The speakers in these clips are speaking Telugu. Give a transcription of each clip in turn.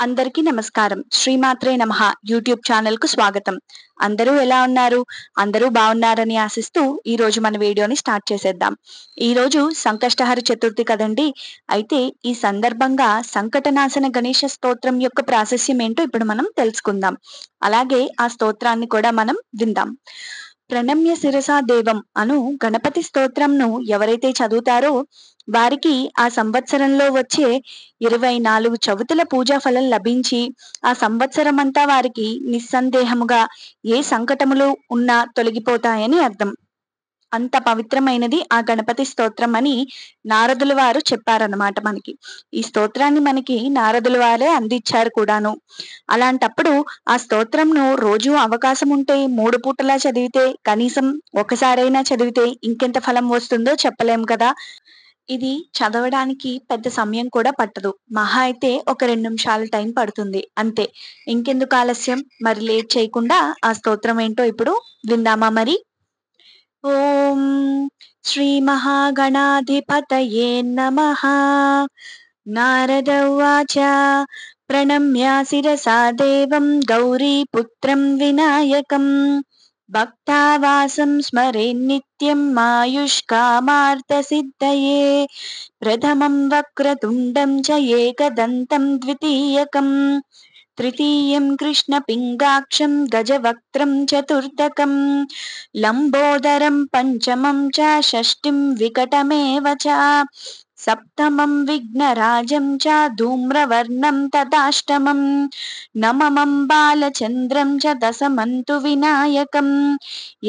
అందరికీ నమస్కారం. శ్రీమాత్రే నమః యూట్యూబ్ ఛానల్‌కు స్వాగతం. అందరూ ఎలా ఉన్నారు? అందరూ బావున్నారని ఆశిస్తూ ఈరోజు మన వీడియోని స్టార్ట్ చేసేద్దాం. ఈరోజు సంకష్టహర చతుర్థి కదండీ! అయితే ఈ సందర్భంగా సంకటనాశన గణేష స్తోత్రం యొక్క ప్రాశస్యం ఏంటో ఇప్పుడు మనం తెలుసుకుందాం. అలాగే ఆ స్తోత్రాన్ని కూడా మనం విందాం. ప్రణమ్య శిరసా దేవం అను గణపతి స్తోత్రంను ఎవరైతే చదువుతారో వారికి ఆ సంవత్సరంలో వచ్చే 24 చవితుల పూజా ఫలం లభించి ఆ సంవత్సరమంతా వారికి నిస్సందేహముగా ఏ సంకటములు ఉన్నా తొలగిపోతాయని అర్థం. అంత పవిత్రమైనది ఆ గణపతి స్తోత్రం అని నారదుల వారు చెప్పారన్నమాట మనకి. ఈ స్తోత్రాన్ని మనకి నారదుల వారే అందించారు కూడాను. అలాంటప్పుడు ఆ స్తోత్రంను రోజు అవకాశం ఉంటే 3 పూటలా చదివితే కనీసం ఒకసారైనా చదివితే ఇంకెంత ఫలం వస్తుందో చెప్పలేం కదా! ఇది చదవడానికి పెద్ద సమయం కూడా పట్టదు. మహా అయితే ఒక 2 నిమిషాల టైం పడుతుంది అంతే. ఇంకెందుకు ఆలస్యం? మరి లేట్ చేయకుండా ఆ స్తోత్రం ఏంటో ఇప్పుడు విందామా మరి? ఓం శ్రీ మహాగణాధిపతయే నమః. నారద ఉవాచ ప్రణమ్య శిరసా దేవం గౌరీపుత్రం వినాయకం భక్తావాసం స్మరేన్నిత్యం ఆయుష్కామార్థసిద్ధయే ప్రథమం వక్రతుండం చ ఏకదంతం ద్వితీయకం తృతీయం కృష్ణపింగాక్షం గజవక్త్రం చతుర్థకం లంబోదరం పంచమం చ షష్ఠిం వికటమేవ చ సప్తమం విఘ్నరాజం చ ధూమ్రవర్ణం తదాష్టమం నవమం బాలచంద్రం చ దశమంతు వినాయకం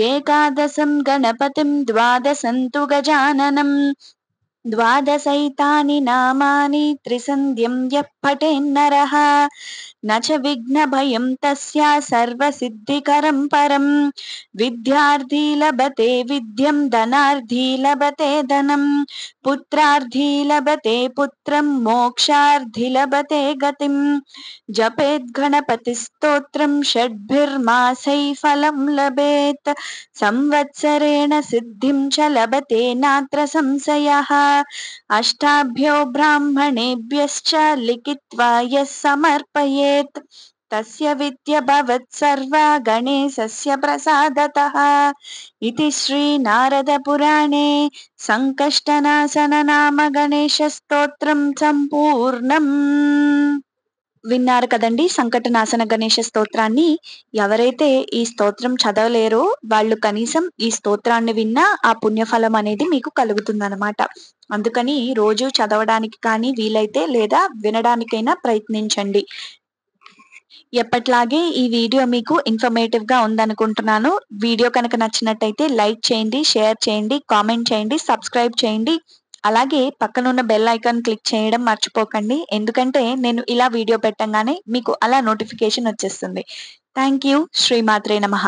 ఏకాదశం గణపతిం ద్వాదశంతు గజాననం ద్వాదశైతాని నామాని త్రిసంధ్యం యః పఠేన్నరః న చ విఘ్నభయం తస్య సర్వసిద్ధికరం పరం విద్యార్థీ లభతే విద్యం ధనార్థీ లభతే ధనం పుత్రార్థీ లభతే పుత్రం మోక్షార్థీ లభతే గతిం జపేద్ గణపతి స్తోత్రం షడ్భిర్మాసై ఫలం లభేత్ సంవత్సరేణ సిద్ధిం చ లభతే నాత్ర సంశయః అష్టాభ్యో బ్రాహ్మణేభ్యశ్చ లిఖిత్వా యః సమర్పయేత్ తస్య విద్య భవత్ సర్వా గణేశస్య ప్రసాదతః ఇతి శ్రీ నారద పురాణే సంకష్టనాశన నామ గణేశ స్తోత్రం సంపూర్ణం. విన్నారు కదండి సంకటనాశన గణేశ స్తోత్రాన్ని. ఎవరైతే ఈ స్తోత్రం చదవలేరో వాళ్ళు కనీసం ఈ స్తోత్రాన్ని విన్నా ఆ పుణ్యఫలం అనేది మీకు కలుగుతుందన్నమాట. అందుకని రోజు చదవడానికి కానీ వీలైతే లేదా వినడానికైనా ప్రయత్నించండి. ఎప్పట్లాగే ఈ వీడియో మీకు ఇన్ఫర్మేటివ్ గా ఉందనుకుంటున్నాను. వీడియో కనుక నచ్చినట్టయితే లైక్ చేయండి, షేర్ చేయండి, కామెంట్ చేయండి, సబ్స్క్రైబ్ చేయండి. అలాగే పక్కనున్న బెల్ ఐకాన్ క్లిక్ చేయడం మర్చిపోకండి. ఎందుకంటే నేను ఇలా వీడియో పెట్టంగానే మీకు అలా నోటిఫికేషన్ వచ్చేస్తుంది. Thank you. శ్రీమాత్రే నమః.